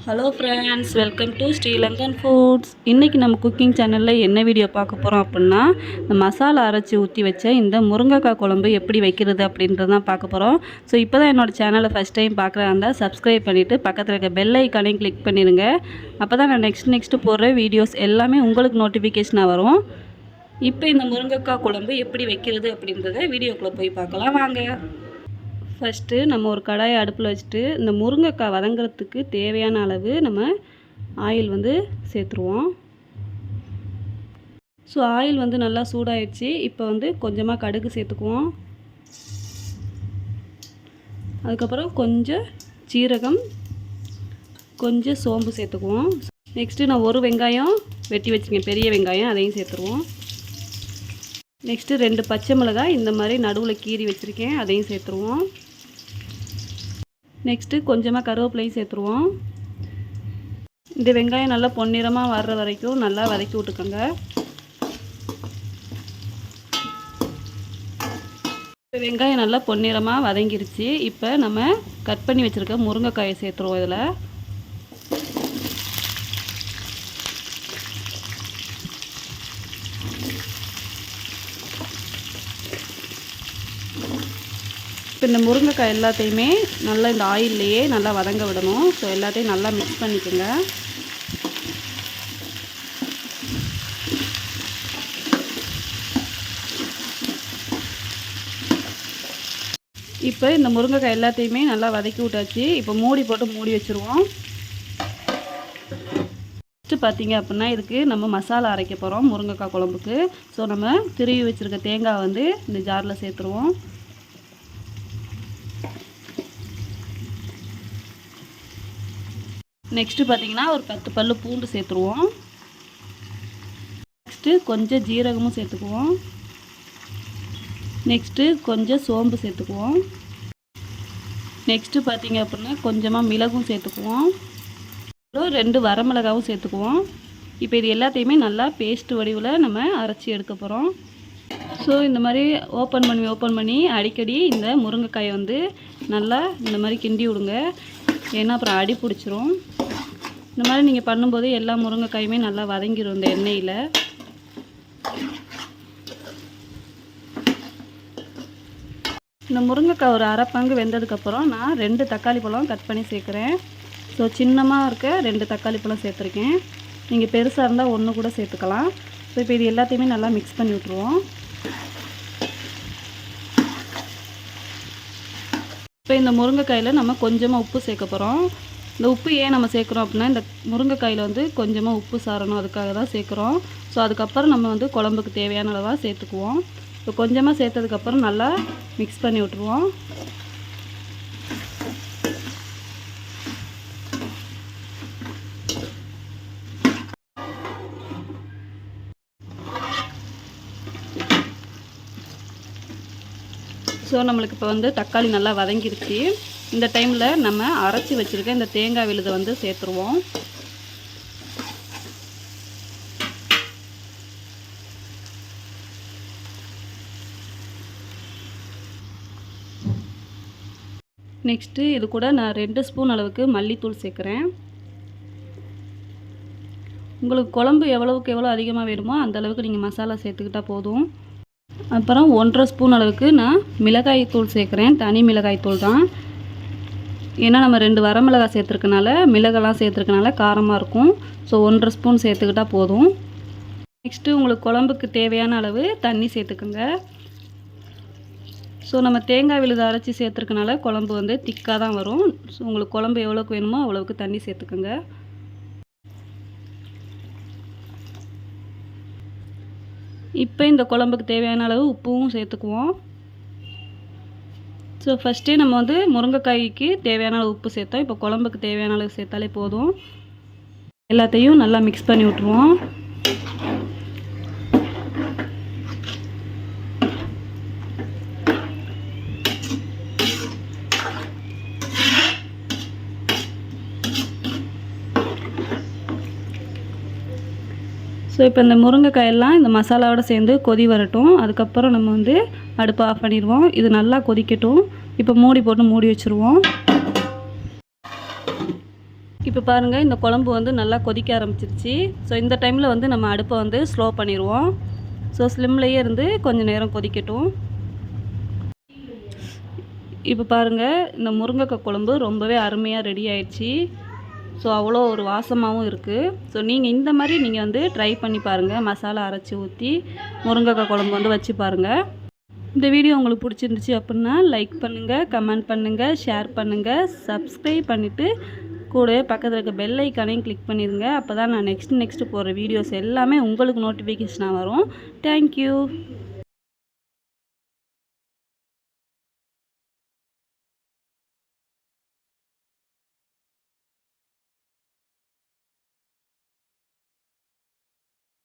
Hello friends, welcome to Sri Lankan foods. இன்றைக்கி நம்ம cooking சேனலில் என்ன வீடியோ பார்க்க போகிறோம் அப்படின்னா, இந்த மசாலா அரைச்சி ஊற்றி வச்ச இந்த முருங்கைக்காய் குழம்பு எப்படி வைக்கிறது அப்படின்றது தான் பார்க்க போகிறோம். ஸோ இப்போ தான் என்னோடய சேனலை ஃபஸ்ட் டைம் பார்க்குறதா இருந்தால் சப்ஸ்கிரைப் பண்ணிவிட்டு பக்கத்தில் இருக்க பெல் ஐக்கானையும் கிளிக் பண்ணிடுங்க. அப்போ தான் நான் நெக்ஸ்ட்டு போடுற வீடியோஸ் எல்லாமே உங்களுக்கு நோட்டிஃபிகேஷனாக வரும். இப்போ இந்த முருங்கைக்காய் குழம்பு எப்படி வைக்கிறது அப்படின்றத வீடியோக்குள்ளே போய் பார்க்கலாம் வாங்க. ஃபஸ்ட்டு நம்ம ஒரு கடாயை அடுப்பில் வச்சுட்டு இந்த முருங்கைக்காய் வதங்கிறதுக்கு தேவையான அளவு நம்ம ஆயில் சேர்த்துருவோம். ஸோ ஆயில் நல்லா சூடாயிடுச்சு. இப்போ கொஞ்சமாக கடுகு சேர்த்துக்குவோம். அதுக்கப்புறம் கொஞ்சம் சீரகம், கொஞ்சம் சோம்பு சேர்த்துக்குவோம். நெக்ஸ்ட்டு நான் ஒரு வெங்காயம் வெட்டி வச்சுக்கேன், பெரிய வெங்காயம், அதையும் சேர்த்துருவோம். நெக்ஸ்ட்டு 2 பச்சை மிளகாய் இந்த மாதிரி நடுவில் கீறி வச்சுருக்கேன், அதையும் சேர்த்துருவோம். நெக்ஸ்ட்டு கொஞ்சமாக கருவேப்பிலையும் சேர்த்துருவோம். இந்த வெங்காயம் நல்லா பொன்னிறமாக வர்ற வரைக்கும் நல்லா வதக்கி விட்டுக்கோங்க. இப்போ வெங்காயம் நல்லா பொன்னிறமாக வதங்கிருச்சு. இப்போ நம்ம கட் பண்ணி வச்சுருக்க முருங்கைக்காயை சேர்த்துருவோம். இதில் இப்போ இந்த முருங்கைக்காய் எல்லாத்தையுமே நல்லா இந்த ஆயில்லையே நல்லா வதங்க விடணும். ஸோ எல்லாத்தையும் நல்லா மிக்ஸ் பண்ணிக்கோங்க. இப்போ இந்த முருங்கைக்காய் எல்லாத்தையுமே நல்லா வதக்கி விட்டாச்சு. இப்போ மூடி போட்டு மூடி வச்சுருவோம். ஃபஸ்ட்டு பார்த்திங்க அப்படின்னா இதுக்கு நம்ம மசாலா அரைக்க போகிறோம் முருங்கைக்காய் குழம்புக்கு. ஸோ நம்ம திருவி வச்சுருக்க தேங்காய் இந்த ஜாரில் சேர்த்துருவோம். நெக்ஸ்ட்டு பார்த்திங்கன்னா ஒரு 10 பல்லு பூண்டு சேர்த்துருவோம். நெக்ஸ்ட்டு கொஞ்சம் ஜீரகமும் சேர்த்துக்குவோம். நெக்ஸ்ட்டு கொஞ்சம் சோம்பு சேர்த்துக்குவோம். நெக்ஸ்ட்டு பார்த்திங்க அப்படின்னா கொஞ்சமாக மிளகும் சேர்த்துக்குவோம். அப்புறம் 2 வரமிளகாவும் சேர்த்துக்குவோம். இப்போ இது எல்லாத்தையுமே நல்லா பேஸ்ட் வடிவில் நம்ம அரைச்சி எடுக்க போகிறோம். ஸோ இந்த மாதிரி ஓப்பன் பண்ணி அடிக்கடி இந்த முருங்கைக்காயை நல்லா இந்த மாதிரி கிண்டி விடுங்க. ஏன்னா அப்புறம் அடி பிடிச்சிரும். இந்த மாதிரி நீங்கள் பண்ணும்போது எல்லா முருங்கைக்காயுமே நல்லா வதங்கிடும் இந்த எண்ணெயில். இந்த முருங்கைக்காய் ஒரு அரை பங்கு வெந்ததுக்கப்புறம் நான் 2 தக்காளி பழம் கட் பண்ணி சேர்க்குறேன். ஸோ சின்னமாக இருக்க 2 தக்காளி பழம் சேர்த்துருக்கேன். நீங்கள் பெருசாக இருந்தால் 1 கூட சேர்த்துக்கலாம். ஸோ இப்போ இது எல்லாத்தையுமே நல்லா மிக்ஸ் பண்ணி விட்ருவோம். இப்போ இந்த முருங்கைக்காயில் நம்ம கொஞ்சமாக உப்பு சேர்க்க போகிறோம். இந்த உப்பு ஏன் நம்ம சேர்க்குறோம் அப்படின்னா, இந்த முருங்கைக்காயில் கொஞ்சமாக உப்பு சாரணும், அதுக்காக தான் சேர்க்குறோம். ஸோ அதுக்கப்புறம் நம்ம குழம்புக்கு தேவையான அளவாக சேர்த்துக்குவோம். இப்போ கொஞ்சமாக சேர்த்ததுக்கப்புறம் நல்லா மிக்ஸ் பண்ணி விட்ருவோம். ஸோ நம்மளுக்கு இப்போ தக்காளி நல்லா வதங்கிருச்சு. இந்த டைமில் நம்ம அரைச்சி வச்சுருக்க இந்த தேங்காய் விழுதை சேர்த்துருவோம். நெக்ஸ்ட்டு இது கூட நான் 2 ஸ்பூன் அளவுக்கு மல்லித்தூள் சேர்க்குறேன். உங்களுக்கு குழம்பு எவ்வளவுக்கு எவ்வளோ அதிகமாக வேணுமோ அந்த அளவுக்கு நீங்கள் மசாலா சேர்த்துக்கிட்டால் போதும். அப்புறம் 1.5 ஸ்பூன் அளவுக்கு நான் மிளகாய் தூள் சேர்க்குறேன். தனி மிளகாய் தூள் தான். ஏன்னா நம்ம 2 வரமிளகாய் சேர்த்துருக்கனால, மிளகெல்லாம் சேர்த்துருக்கனால காரமாக இருக்கும். ஸோ 1.5 ஸ்பூன் சேர்த்துக்கிட்டால் போதும். நெக்ஸ்ட்டு உங்களுக்கு குழம்புக்கு தேவையான அளவு தண்ணி சேர்த்துக்குங்க. ஸோ நம்ம தேங்காய் விழுது அரைச்சி சேர்த்துருக்கனால குழம்பு திக்காக தான் வரும். ஸோ உங்களுக்கு குழம்பு எவ்வளோக்கு வேணுமோ அவ்வளோக்கு தண்ணி சேர்த்துக்குங்க. இப்போ இந்த குழம்புக்கு தேவையான அளவு உப்பும் சேர்த்துக்குவோம். ஸோ ஃபஸ்ட்டே நம்ம முருங்கைக்காய்க்கு தேவையான அளவு உப்பு சேர்த்தோம். இப்போ குழம்புக்கு தேவையான அளவு சேர்த்தாலே போதும். எல்லாத்தையும் நல்லா மிக்ஸ் பண்ணி விட்ருவோம். ஸோ இப்போ இந்த முருங்கைக்காயெல்லாம் இந்த மசாலாவோடு சேர்ந்து கொதி வரட்டும். அதுக்கப்புறம் நம்ம அடுப்பை ஆஃப் பண்ணிடுவோம். இது நல்லா கொதிக்கட்டும். இப்போ மூடி போட்டு மூடி வச்சுருவோம். இப்போ பாருங்கள், இந்த குழம்பு வந்து நல்லா கொதிக்க ஆரம்பிச்சிருச்சு. ஸோ இந்த டைமில் வந்து நம்ம அடுப்பை வந்து ஸ்லோ பண்ணிடுவோம். ஸோ ஸ்லிம்லேயே இருந்து கொஞ்சம் நேரம் கொதிக்கட்டும். இப்போ பாருங்கள், இந்த முருங்கைக்காய் குழம்பு ரொம்பவே அருமையாக ரெடி ஆயிடுச்சு. ஸோ அவ்வளோ ஒரு வாசமாகவும் இருக்குது. ஸோ நீங்கள் இந்த மாதிரி நீங்கள் வந்து ட்ரை பண்ணி பாருங்கள். மசாலா அரைச்சி ஊற்றி முருங்கைக்காய் குழம்பு வந்து வச்சு பாருங்கள். இந்த வீடியோ உங்களுக்கு பிடிச்சிருந்துச்சு அப்படின்னா லைக் பண்ணுங்கள், கமெண்ட் பண்ணுங்கள், ஷேர் பண்ணுங்கள், சப்ஸ்கிரைப் பண்ணிவிட்டு கூடவே பக்கத்தில் இருக்க பெல் ஐக்கானையும் கிளிக் பண்ணிடுங்க. அப்போ தான் நான் நெக்ஸ்ட்டு போடுற வீடியோஸ் எல்லாமே உங்களுக்கு நோட்டிஃபிகேஷனாக வரும். தேங்க்யூ.